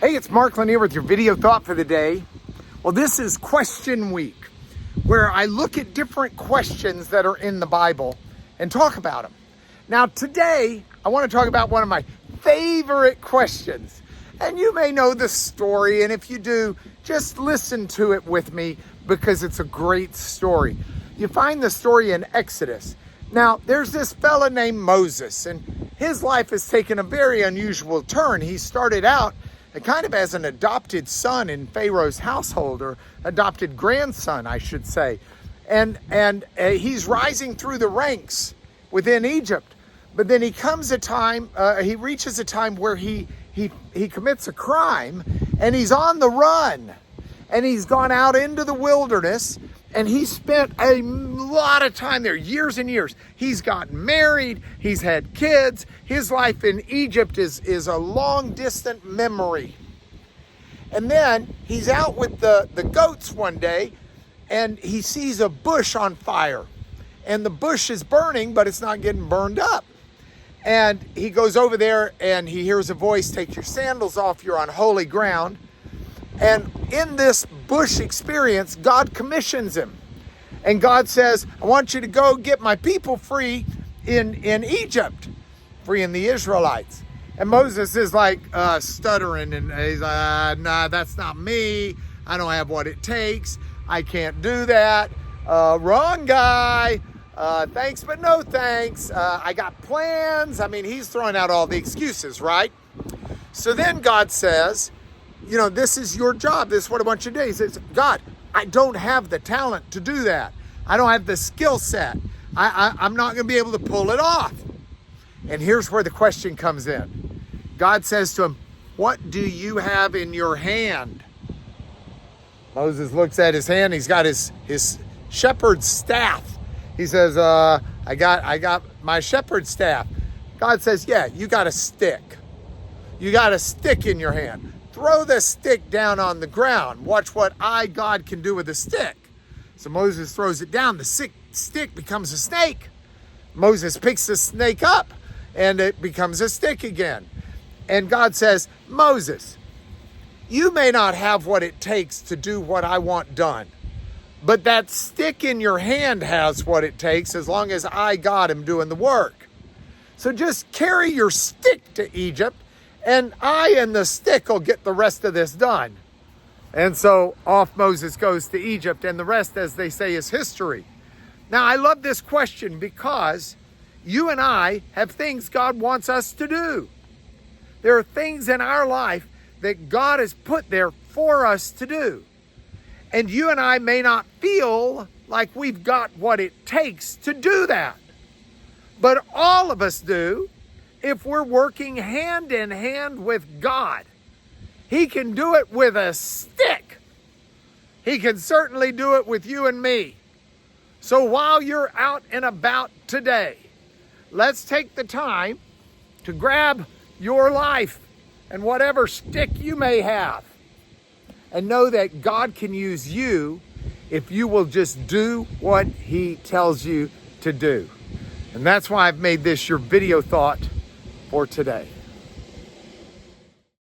Hey, it's Mark Lanier with your video thought for the day. Well, this is question week, where I look at different questions that are in the Bible and talk about them. Now, today, I want to talk about one of my favorite questions. And you may know the story, and if you do, just listen to it with me because it's a great story. You find the story in Exodus. Now, there's this fella named Moses, and his life has taken a very unusual turn. He started out kind of as an adopted son in Pharaoh's household, or adopted grandson, I should say. And he's rising through the ranks within Egypt. But then he reaches a time where he commits a crime, and he's on the run. And he's gone out into the wilderness, and he spent a lot of time there, years and years. He's gotten married, he's had kids. His life in Egypt is a long distant memory. And then he's out with the goats one day, and he sees a bush on fire. And the bush is burning, but it's not getting burned up. And he goes over there and he hears a voice, "Take your sandals off, you're on holy ground." And in this bush experience, God commissions him. And God says, "I want you to go get my people free in Egypt," freeing the Israelites. And Moses is like stuttering, and he's like, "Nah, that's not me. I don't have what it takes. I can't do that. Wrong guy. Thanks, but no thanks. I got plans." I mean, he's throwing out all the excuses, right? So then God says, "This is your job. This is what I want you to do." He says, "God, I don't have the talent to do that. I don't have the skill set. I'm not going to be able to pull it off." And here's where the question comes in. God says to him, "What do you have in your hand?" Moses looks at his hand. He's got his shepherd's staff. He says, I got my shepherd's staff." God says, "Yeah, you got a stick. You got a stick in your hand. Throw the stick down on the ground. Watch what God, can do with the stick." So Moses throws it down. The stick becomes a snake. Moses picks the snake up, and it becomes a stick again. And God says, "Moses, you may not have what it takes to do what I want done, but that stick in your hand has what it takes, as long as God am doing the work. So just carry your stick to Egypt, and I and the stick will get the rest of this done." And so off Moses goes to Egypt, and the rest, as they say, is history. Now, I love this question because you and I have things God wants us to do. There are things in our life that God has put there for us to do. And you and I may not feel like we've got what it takes to do that. But all of us do if we're working hand in hand with God. He can do it with a stick. He can certainly do it with you and me. So while you're out and about today, let's take the time to grab your life and whatever stick you may have, and know that God can use you if you will just do what He tells you to do. And that's why I've made this your video thought for today.